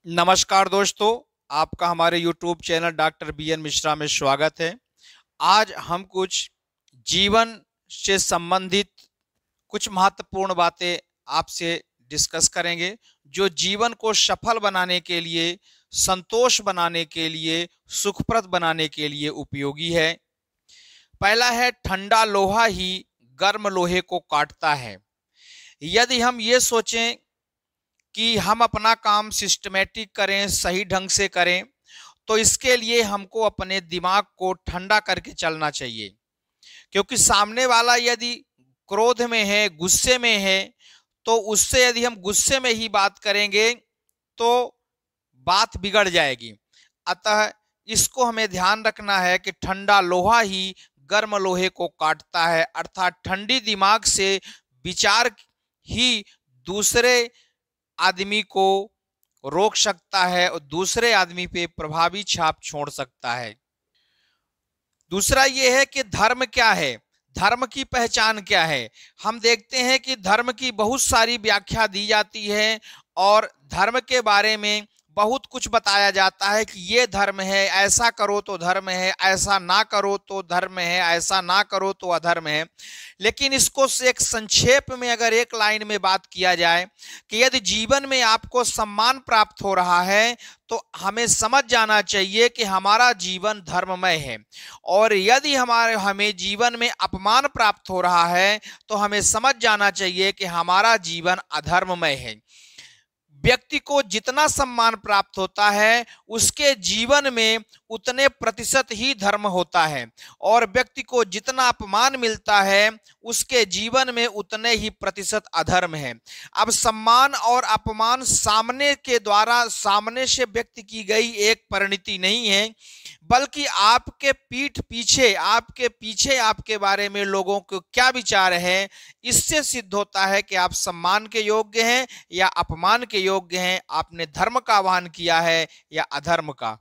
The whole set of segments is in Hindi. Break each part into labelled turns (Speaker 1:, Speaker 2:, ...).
Speaker 1: नमस्कार दोस्तों, आपका हमारे YouTube channel doctor BN. Mishra में स्वागत है। आज हम कुछ जीवन से संबंधित कुछ महत्वपूर्ण बातें आपसे डिस्कस करेंगे, जो जीवन को सफल बनाने के लिए, संतोष बनाने के लिए, सुखप्रद बनाने के लिए उपयोगी है। पहला है, ठंडा लोहा ही गर्म लोहे को काटता है। यदि हम ये सोचें कि हम अपना काम सिस्टमेटिक करें, सही ढंग से करें, तो इसके लिए हमको अपने दिमाग को ठंडा करके चलना चाहिए। क्योंकि सामने वाला यदि क्रोध में है, गुस्से में है, तो उससे यदि हम गुस्से में ही बात करेंगे तो बात बिगड़ जाएगी। अतः इसको हमें ध्यान रखना है कि ठंडा लोहा ही गर्म लोहे को काटता है, अर्थात ठंडी दिमाग से विचार ही दूसरे आदमी को रोक सकता है और दूसरे आदमी पे प्रभावी छाप छोड़ सकता है। दूसरा ये है कि धर्म क्या है, धर्म की पहचान क्या है। हम देखते हैं कि धर्म की बहुत सारी व्याख्या दी जाती है और धर्म के बारे में बहुत कुछ बताया जाता है कि ये धर्म है, ऐसा करो तो धर्म है, ऐसा ना करो तो धर्म है, ऐसा ना करो तो अधर्म है। लेकिन इसको एक संक्षेप में अगर एक लाइन में बात किया जाए कि यदि जीवन में आपको सम्मान प्राप्त हो रहा है तो हमें समझ जाना चाहिए कि हमारा जीवन धर्ममय है, और यदि हमें जीवन में अपमान प्राप्त हो रहा है तो हमें समझ जाना चाहिए कि हमारा जीवन अधर्ममय है। व्यक्ति को जितना सम्मान प्राप्त होता है उसके जीवन में उतने प्रतिशत ही धर्म होता है, और व्यक्ति को जितना अपमान मिलता है उसके जीवन में उतने ही प्रतिशत अधर्म है। अब सम्मान और अपमान सामने के द्वारा, सामने से व्यक्त की गई एक परिणति नहीं है, बल्कि आपके पीठ पीछे, आपके पीछे आपके बारे में लोगों को क्या विचार है, इससे सिद्ध होता है कि आप सम्मान के योग्य हैं या अपमान के योग्य हैं, आपने धर्म का आह्वान किया है या अधर्म का।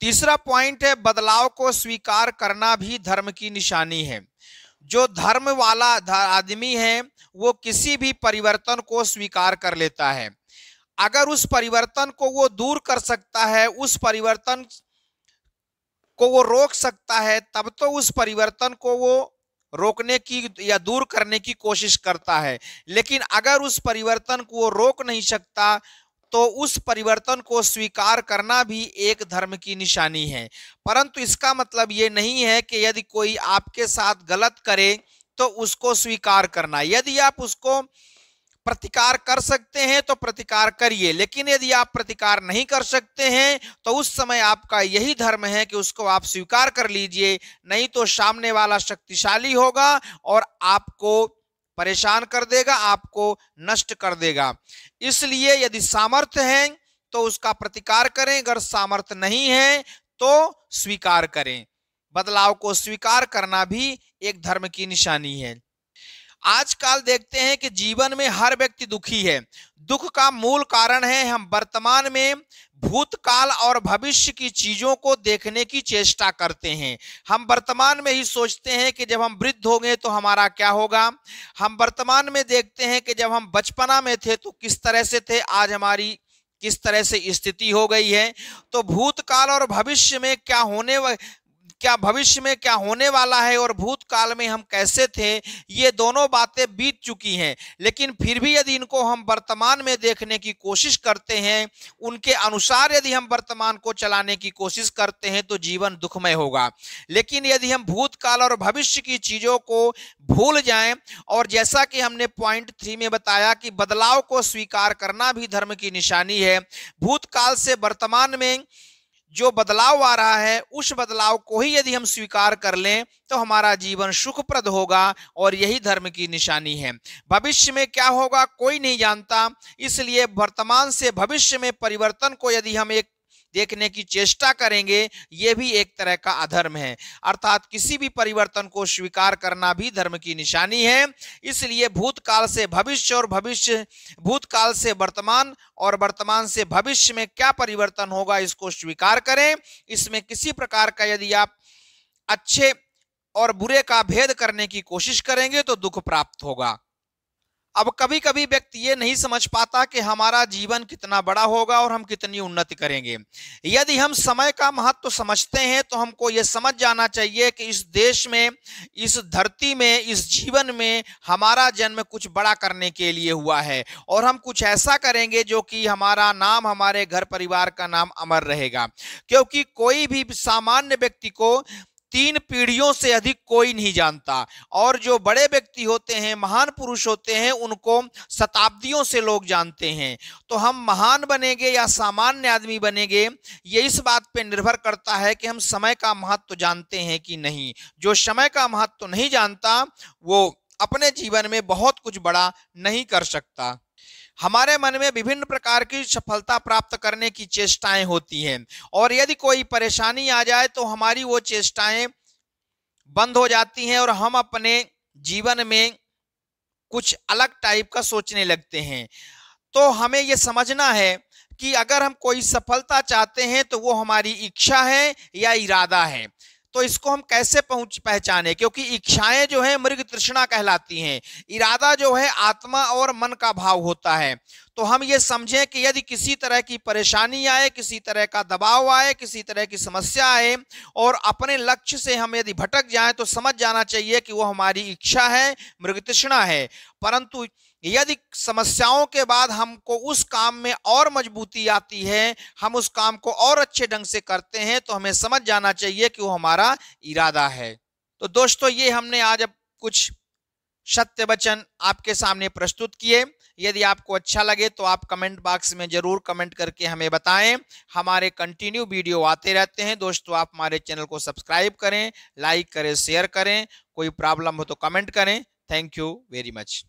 Speaker 1: तीसरा पॉइंट है, बदलाव को स्वीकार करना भी धर्म की निशानी है। जो धर्म वाला आदमी है वो किसी भी परिवर्तन को स्वीकार कर लेता है। अगर उस परिवर्तन को वो दूर कर सकता है, उस परिवर्तन को वो रोक सकता है, तब तो उस परिवर्तन को वो रोकने की या दूर करने की कोशिश करता है। लेकिन अगर उस परिवर्तन को वो रोक नहीं सकता तो उस परिवर्तन को स्वीकार करना भी एक धर्म की निशानी है। परंतु इसका मतलब ये नहीं है कि यदि कोई आपके साथ गलत करे तो उसको स्वीकार करना। यदि आप उसको प्रतिकार कर सकते हैं तो प्रतिकार करिए, लेकिन यदि आप प्रतिकार नहीं कर सकते हैं तो उस समय आपका यही धर्म है कि उसको आप स्वीकार कर लीजिए, नहीं तो सामने वाला शक्तिशाली होगा और आपको परेशान कर देगा, आपको नष्ट कर देगा। इसलिए यदि सामर्थ्य है तो उसका प्रतिकार करें, अगर सामर्थ्य नहीं है तो स्वीकार करें। बदलाव को स्वीकार करना भी एक धर्म की निशानी है। आजकल देखते हैं कि जीवन में हर व्यक्ति दुखी है। दुख का मूल कारण है हम वर्तमान में भूतकाल और भविष्य की चीजों को देखने की चेष्टा करते हैं। हम वर्तमान में ही सोचते हैं कि जब हम वृद्ध होंगे तो हमारा क्या होगा। हम वर्तमान में देखते हैं कि जब हम बचपना में थे तो किस तरह से थे, आज हमारी किस तरह से स्थिति हो गई है। तो भूतकाल और भविष्य में भविष्य में क्या होने वाला है और भूतकाल में हम कैसे थे, ये दोनों बातें बीत चुकी हैं। लेकिन फिर भी यदि इनको हम वर्तमान में देखने की कोशिश करते हैं, उनके अनुसार यदि हम वर्तमान को चलाने की कोशिश करते हैं तो जीवन दुखमय होगा। लेकिन यदि हम भूतकाल और भविष्य की चीजों को भूल जाएं, और जैसा कि हमने पॉइंट 3 में बताया कि बदलाव को स्वीकार करना भी धर्म की निशानी है, भूतकाल से वर्तमान में जो बदलाव आ रहा है उस बदलाव को ही यदि हम स्वीकार कर लें तो हमारा जीवन सुखप्रद होगा, और यही धर्म की निशानी है। भविष्य में क्या होगा कोई नहीं जानता, इसलिए वर्तमान से भविष्य में परिवर्तन को यदि हम एक देखने की चेष्टा करेंगे, यह भी एक तरह का अधर्म है। अर्थात किसी भी परिवर्तन को स्वीकार करना भी धर्म की निशानी है। इसलिए भूतकाल से भविष्य और भूतकाल से वर्तमान और वर्तमान से भविष्य में क्या परिवर्तन होगा इसको स्वीकार करें। इसमें किसी प्रकार का यदि आप अच्छे और बुरे का भेद करने की कोशिश करेंगे तो दुख प्राप्त होगा। अब कभी कभी व्यक्ति ये नहीं समझ पाता कि हमारा जीवन कितना बड़ा होगा और हम कितनी उन्नति करेंगे। यदि हम समय का महत्व समझते हैं तो हमको ये समझ जाना चाहिए कि इस देश में, इस धरती में, इस जीवन में हमारा जन्म कुछ बड़ा करने के लिए हुआ है और हम कुछ ऐसा करेंगे जो कि हमारा नाम, हमारे घर परिवार का नाम अमर रहेगा। क्योंकि कोई भी सामान्य व्यक्ति को 3 पीढ़ियों से अधिक कोई नहीं जानता और जो बड़े व्यक्ति होते हैं, महान पुरुष होते हैं, उनको शताब्दियों से लोग जानते हैं। तो हम महान बनेंगे या सामान्य आदमी बनेंगे, ये इस बात पे निर्भर करता है कि हम समय का महत्व जानते हैं कि नहीं। जो समय का महत्व नहीं जानता वो अपने जीवन में बहुत कुछ बड़ा नहीं कर सकता। हमारे मन में विभिन्न प्रकार की सफलता प्राप्त करने की चेष्टाएं होती हैं और यदि कोई परेशानी आ जाए तो हमारी वो चेष्टाएं बंद हो जाती हैं और हम अपने जीवन में कुछ अलग टाइप का सोचने लगते हैं। तो हमें ये समझना है कि अगर हम कोई सफलता चाहते हैं तो वो हमारी इच्छा है या इरादा है। तो इसको हम कैसे पहचाने, क्योंकि इच्छाएं जो है मृग तृष्णा कहलाती हैं, इरादा जो है आत्मा और मन का भाव होता है। तो हम ये समझें कि यदि किसी तरह की परेशानी आए, किसी तरह का दबाव आए, किसी तरह की समस्या आए और अपने लक्ष्य से हम यदि भटक जाएं तो समझ जाना चाहिए कि वो हमारी इच्छा है, मृग तृष्णा है। परंतु यदि समस्याओं के बाद हमको उस काम में और मजबूती आती है, हम उस काम को और अच्छे ढंग से करते हैं, तो हमें समझ जाना चाहिए कि वो हमारा इरादा है। तो दोस्तों, ये हमने आज अब कुछ सत्य वचन आपके सामने प्रस्तुत किए। यदि आपको अच्छा लगे तो आप कमेंट बॉक्स में जरूर कमेंट करके हमें बताएं। हमारे कंटिन्यू वीडियो आते रहते हैं। दोस्तों, आप हमारे चैनल को सब्सक्राइब करें, लाइक करें, शेयर करें। कोई प्रॉब्लम हो तो कमेंट करें। Thank you very much.